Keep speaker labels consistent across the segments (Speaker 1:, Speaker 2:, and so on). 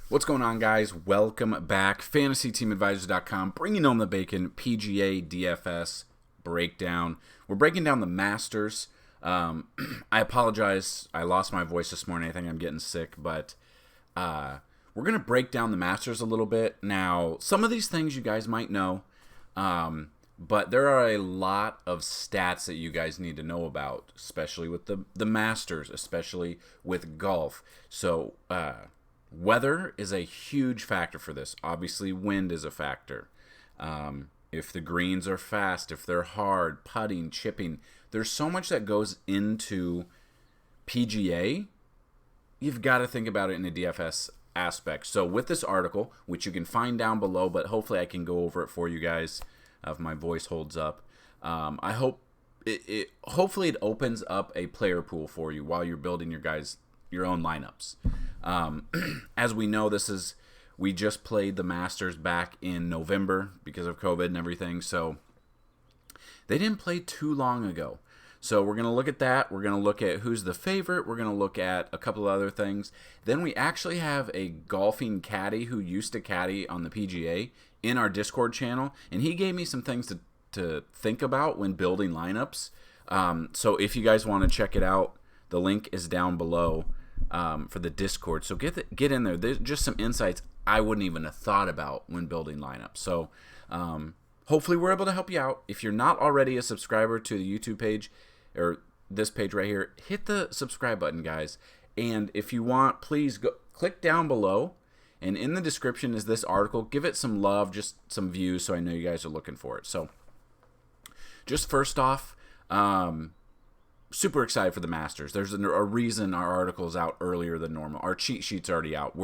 Speaker 1: What's going on, guys? Welcome back. FantasyTeamAdvisors.com, bringing home the bacon. PGA DFS breakdown. We're breaking down the Masters. I apologize. I lost my voice this morning. I think I'm getting sick, but we're going to break down the Masters a little bit. Now, some of these things you guys might know, but there are a lot of stats that you guys need to know about, especially with the Masters, especially with golf. So, weather is a huge factor for this. Obviously, wind is a factor. If the greens are fast, if they're hard, putting, chipping, there's so much that goes into PGA. You've got to think about it in a DFS aspect. So with this article, which you can find down below, but hopefully I can go over it for you guys if my voice holds up. I hope hopefully it opens up a player pool for you while you're building your own lineups. As we know, we just played the Masters back in November because of COVID and everything, so they didn't play too long ago. So we're going to look at that. We're going to look at who's the favorite. We're going to look at a couple of other things. Then we actually have a golfing caddy who used to caddy on the PGA in our Discord channel, and he gave me some things to think about when building lineups. So if you guys want to check it out, the link is down below. For the Discord, so get in there. There's just some insights I wouldn't even have thought about when building lineups. So hopefully we're able to help you out. If you're not already a subscriber to the YouTube page or this page right here, hit the subscribe button, guys. And if you want, please go click down below, and in the description is this article. Give it some love, just some views, so I know you guys are looking for it. So just first off, super excited for the Masters. There's a reason our article is out earlier than normal. Our cheat sheet's already out.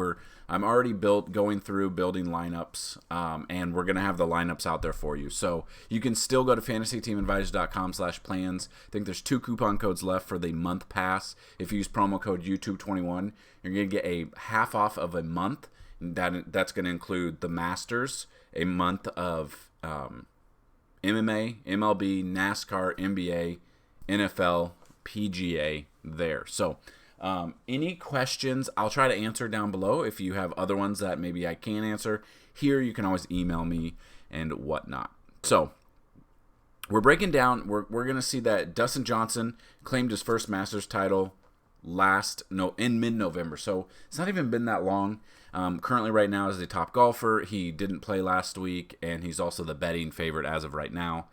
Speaker 1: I'm already going through building lineups, and we're going to have the lineups out there for you. So you can still go to fantasyteamadvisors.com/plans. I think there's 2 coupon codes left for the month pass. If you use promo code YouTube21, you're going to get a half off of a month. That's going to include the Masters, a month of MMA, MLB, NASCAR, NBA, NFL, PGA there. So any questions, I'll try to answer down below. If you have other ones that maybe I can't answer here, you can always email me and whatnot. So we're breaking down, we're going to see that Dustin Johnson claimed his first Masters title in mid-November. So it's not even been that long. Currently right now is the top golfer. He didn't play last week, and he's also the betting favorite as of right now.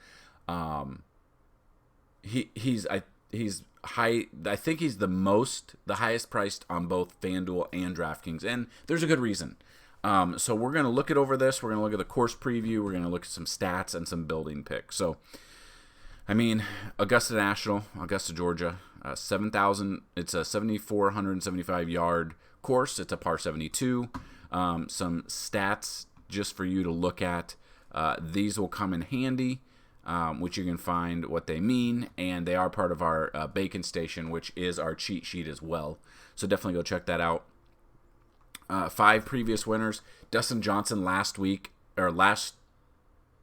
Speaker 1: He's high. I think he's the highest priced on both FanDuel and DraftKings, and there's a good reason. So we're gonna look over this. We're gonna look at the course preview. We're gonna look at some stats and some building picks. So, I mean, Augusta, Georgia, 7,000. It's a 7,475 yard course. It's a par 72. Some stats just for you to look at. These will come in handy. Which you can find what they mean, and they are part of our Bacon Station, which is our cheat sheet as well. So definitely go check that out. 5 previous winners. Dustin Johnson last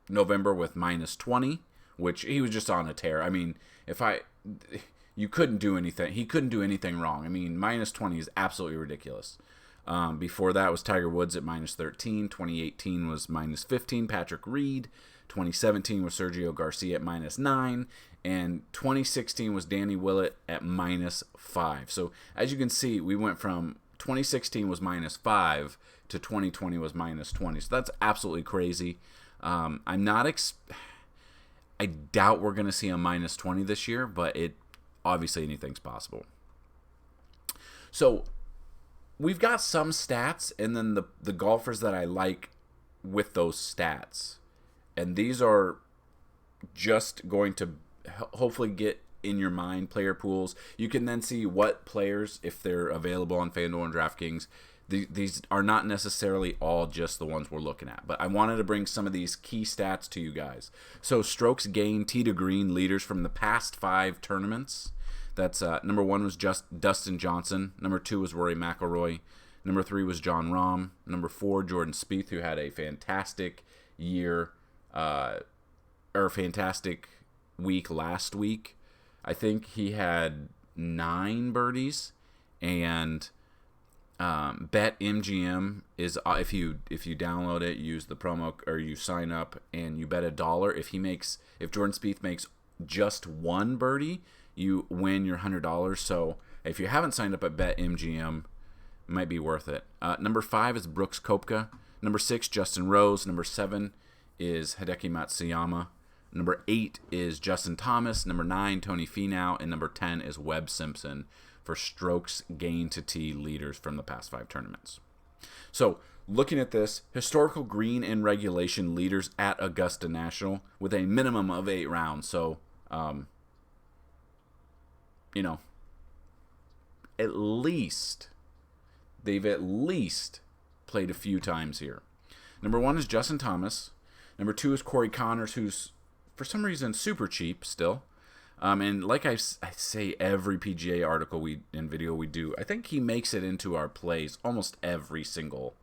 Speaker 1: November with -20, which he was just on a tear. I mean, you couldn't do anything. He couldn't do anything wrong. I mean, -20 is absolutely ridiculous. Before that was Tiger Woods at -13. 2018 was -15. Patrick Reed. 2017 was Sergio Garcia at -9, and 2016 was Danny Willett at -5. So as you can see, we went from 2016 was -5 to 2020 was -20. So that's absolutely crazy. I doubt we're going to see a -20 this year, but obviously anything's possible. So we've got some stats, and then the golfers that I like with those stats. And these are just going to hopefully get in your mind player pools. You can then see what players, if they're available on FanDuel and DraftKings, these are not necessarily all just the ones we're looking at. But I wanted to bring some of these key stats to you guys. So strokes gained, tee to green leaders from the past 5 tournaments. That's number 1 was just Dustin Johnson. Number 2 was Rory McIlroy. Number 3 was Jon Rahm. Number 4, Jordan Spieth, who had a fantastic year. Fantastic week last week. I think he had 9 birdies, and BetMGM is if you download it, use the promo or you sign up and you bet $1. If Jordan Spieth makes just one birdie, you win your $100. So if you haven't signed up at BetMGM, it might be worth it. Number 5 is Brooks Koepka. Number 6, Justin Rose. Number 7 is Hideki Matsuyama. Number 8 is Justin Thomas. Number 9, Tony Finau. And number 10 is Webb Simpson for strokes gained to tee leaders from the past 5 tournaments. So, looking at this, historical green and regulation leaders at Augusta National with a minimum of 8 rounds. So, they've at least played a few times here. Number 1 is Justin Thomas. Number 2 is Corey Connors, who's for some reason super cheap still. And like I say every PGA article and video we do, I think he makes it into our plays almost every single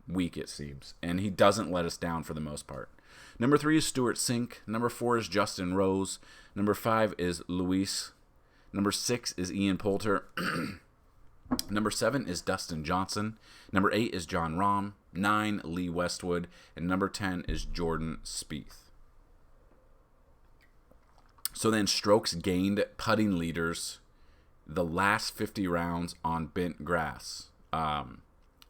Speaker 1: week, it seems. And he doesn't let us down for the most part. Number 3 is Stuart Sink. Number 4 is Justin Rose. Number 5 is Luis. Number 6 is Ian Poulter. Number 7 is Dustin Johnson. Number 8 is John Rahm. 9, Lee Westwood. And number 10 is Jordan Spieth. So then strokes gained putting leaders the last 50 rounds on bent grass.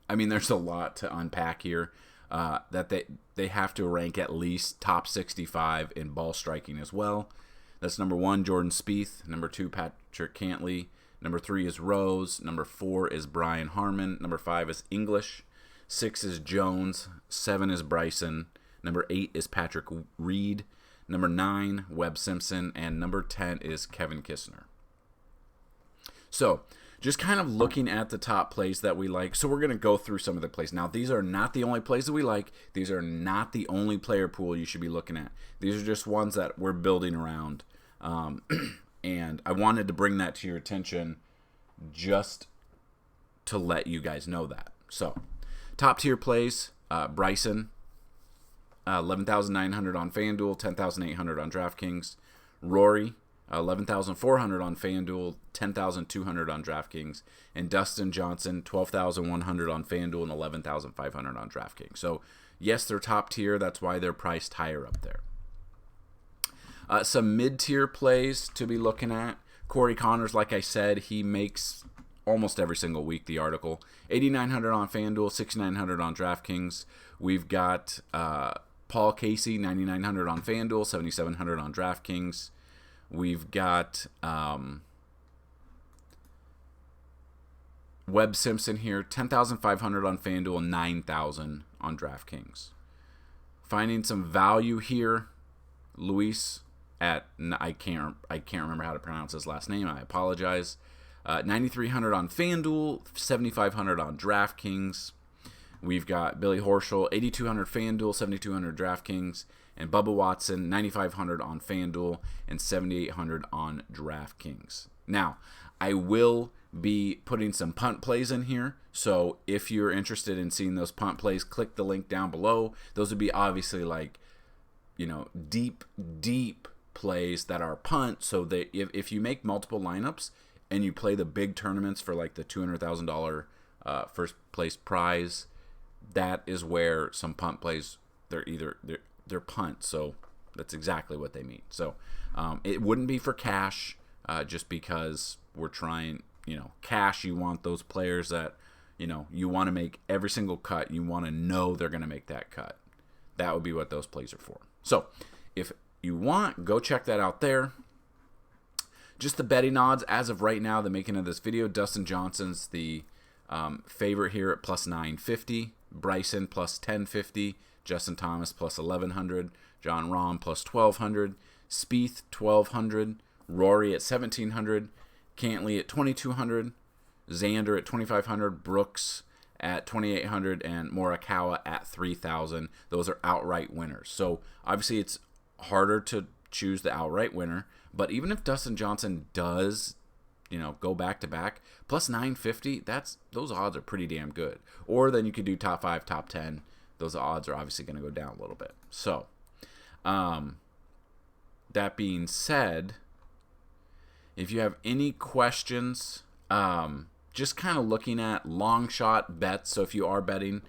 Speaker 1: There's a lot to unpack here. That they have to rank at least top 65 in ball striking as well. That's number 1, Jordan Spieth. Number 2, Patrick Cantlay. Number 3 is Rose. Number 4 is Brian Harman. Number 5 is English. 6 is Jones. 7 is Bryson. Number 8 is Patrick Reed. Number 9, Webb Simpson. And number 10 is Kevin Kisner. So, just kind of looking at the top plays that we like. So, we're going to go through some of the plays. Now, these are not the only plays that we like. These are not the only player pool you should be looking at. These are just ones that we're building around. And I wanted to bring that to your attention just to let you guys know that. So, top tier plays, Bryson, 11,900 on FanDuel, 10,800 on DraftKings. Rory, 11,400 on FanDuel, 10,200 on DraftKings. And Dustin Johnson, 12,100 on FanDuel and 11,500 on DraftKings. So, yes, they're top tier. That's why they're priced higher up there. Some mid-tier plays to be looking at. Corey Connors, like I said, he makes almost every single week the article. 8,900 on FanDuel, 6,900 on DraftKings. We've got Paul Casey, 9,900 on FanDuel, 7,700 on DraftKings. We've got Webb Simpson here, 10,500 on FanDuel, 9,000 on DraftKings. Finding some value here, Luis at I can't remember how to pronounce his last name. I apologize. 9,300 on FanDuel, 7,500 on DraftKings. We've got Billy Horschel, 8,200 FanDuel, 7,200 DraftKings, and Bubba Watson, 9,500 on FanDuel and 7,800 on DraftKings. Now, I will be putting some punt plays in here, so if you're interested in seeing those punt plays, click the link down below. Those would be obviously deep plays that are punt, so that if you make multiple lineups and you play the big tournaments for like the $200,000 first place prize, that is where some punt plays, they're punt, so that's exactly what they mean. So it wouldn't be for cash, just because we're trying, cash, you want those players that, you want to make every single cut, you want to know they're going to make that cut. That would be what those plays are for. So if you want, go check that out there. Just the betting odds as of right now, the making of this video, Dustin Johnson's the favorite here at plus 950, Bryson plus 1050, Justin Thomas plus 1100, John Rahm plus 1200, Spieth 1200, Rory at 1700, Cantlay at 2200, Xander at 2500, Brooks at 2,800, and Morikawa at 3,000. Those are outright winners. So obviously it's harder to choose the outright winner, but even if Dustin Johnson does, go back to back, plus 950, those odds are pretty damn good. Or then you could do top 5, top 10. Those odds are obviously going to go down a little bit. So, that being said, if you have any questions, just kind of looking at long shot bets. So if you are betting,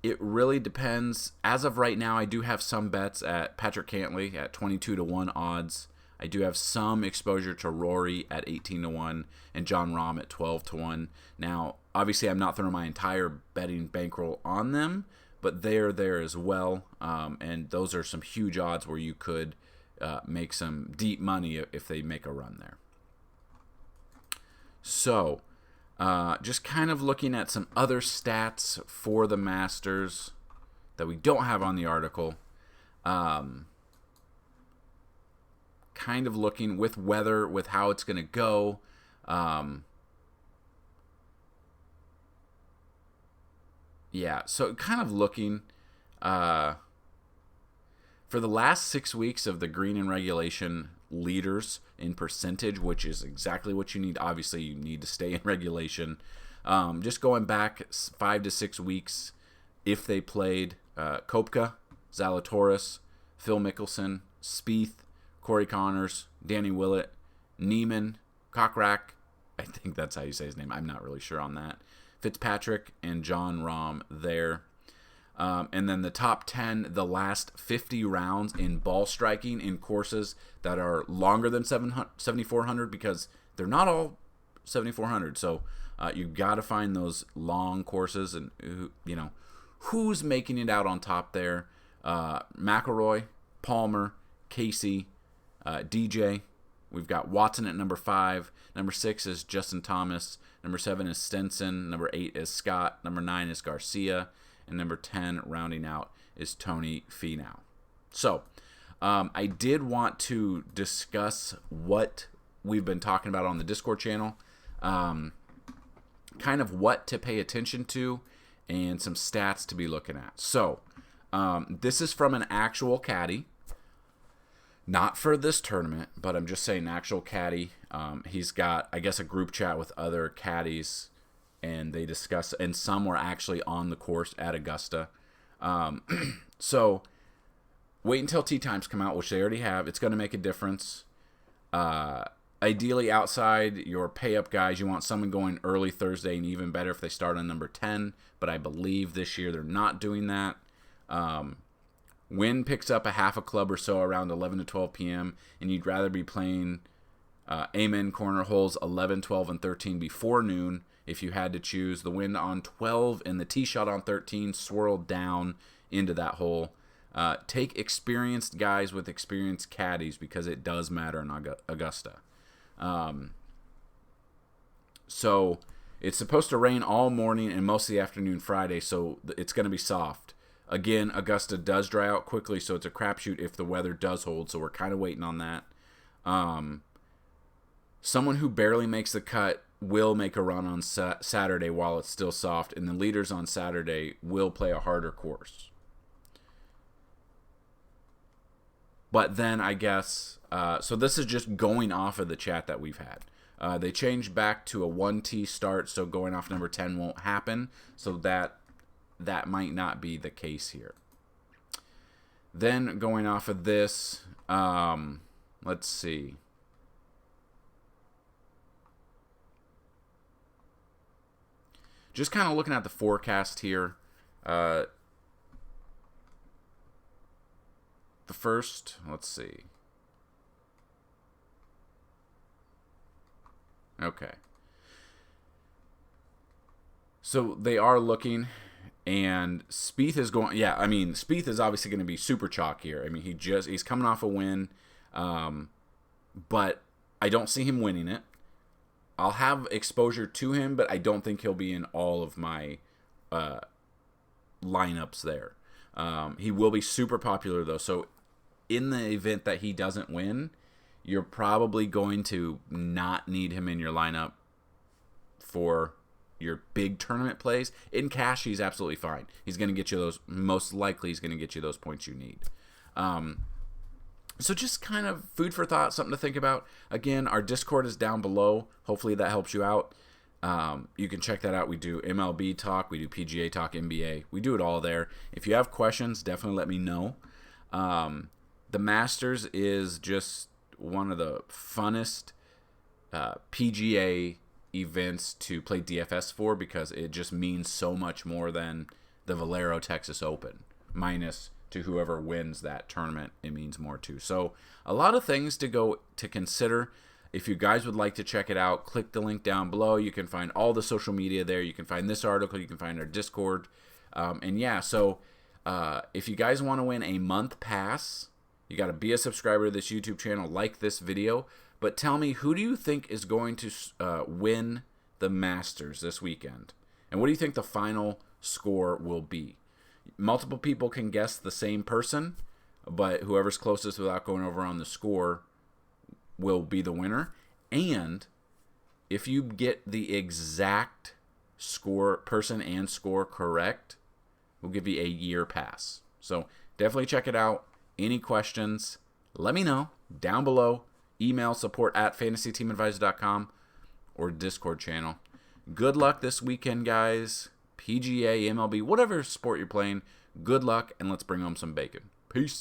Speaker 1: it really depends. As of right now, I do have some bets at Patrick Cantlay at 22-1 odds. I do have some exposure to Rory at 18-1 and Jon Rahm at 12-1. Now, obviously, I'm not throwing my entire betting bankroll on them, but they're there as well. And those are some huge odds where you could make some deep money if they make a run there. So, just kind of looking at some other stats for the Masters that we don't have on the article. Kind of looking with weather, with how it's going to go. Yeah, so kind of looking for the last 6 weeks of the green and regulation leaders in percentage, which is exactly what you need. Obviously, you need to stay in regulation. Just going back 5 to 6 weeks, if they played Koepka, Zalatoris, Phil Mickelson, Spieth, Corey Connors, Danny Willett, Neiman, Kokrak, I think that's how you say his name. I'm not really sure on that. Fitzpatrick and Jon Rahm there. And then the top 10, the last 50 rounds in ball striking in courses that are longer than 7,400 because they're not all 7,400. So you got to find those long courses and, who's making it out on top there. McIlroy, Palmer, Casey, DJ. We've got Watson at number 5. Number 6 is Justin Thomas. Number 7 is Stenson. Number 8 is Scott. Number 9 is Garcia. And number 10, rounding out, is Tony Finau. So, I did want to discuss what we've been talking about on the Discord channel. Kind of what to pay attention to and some stats to be looking at. So, this is from an actual caddy. Not for this tournament, but I'm just saying actual caddy. He's got, I guess, a group chat with other caddies, and they discuss, and some were actually on the course at Augusta. So wait until tee times come out, which they already have. It's going to make a difference. Ideally, outside your pay-up guys, you want someone going early Thursday, and even better if they start on number 10, but I believe this year they're not doing that. Wind picks up a half a club or so around 11 to 12 p.m., and you'd rather be playing Amen corner holes 11, 12, and 13 before noon if you had to choose. The wind on 12 and the tee shot on 13 swirled down into that hole. Take experienced guys with experienced caddies because it does matter in Augusta. So it's supposed to rain all morning and most of the afternoon Friday, so it's going to be soft. Again, Augusta does dry out quickly, so it's a crapshoot if the weather does hold, so we're kind of waiting on that. Someone who barely makes the cut will make a run on Saturday while it's still soft, and the leaders on Saturday will play a harder course. But then, I guess, so this is just going off of the chat that we've had. They changed back to a 1T start, so going off number 10 won't happen, so that might not be the case here. Then going off of this, let's see. Just kind of looking at the forecast here. The first, let's see. Okay. So they are looking, and Spieth is going. Yeah, I mean, Spieth is obviously going to be super chalk here. I mean, he's coming off a win, but I don't see him winning it. I'll have exposure to him, but I don't think he'll be in all of my lineups there. He will be super popular though, so in the event that he doesn't win, you're probably going to not need him in your lineup for your big tournament plays. In cash, he's absolutely fine. He's going to get you those, most likely he's going to get you those points you need. So just kind of food for thought, something to think about. Again, our Discord is down below. Hopefully that helps you out. You can check that out. We do MLB talk. We do PGA talk, NBA. We do it all there. If you have questions, definitely let me know. The Masters is just one of the funnest PGA events to play DFS for because it just means so much more than the Valero Texas Open, minus to whoever wins that tournament, it means more too. So a lot of things to consider. If you guys would like to check it out, click the link down below. You can find all the social media there. You can find this article. You can find our Discord. And yeah, so if you guys want to win a month pass, you got to be a subscriber to this YouTube channel, like this video. But tell me, who do you think is going to win the Masters this weekend? And what do you think the final score will be? Multiple people can guess the same person, but whoever's closest without going over on the score will be the winner. And if you get the exact person and score correct, we'll give you a year pass. So definitely check it out. Any questions, let me know down below. Email support@fantasyteamadvisor.com or Discord channel. Good luck this weekend, guys. PGA, MLB, whatever sport you're playing, good luck, and let's bring home some bacon. Peace.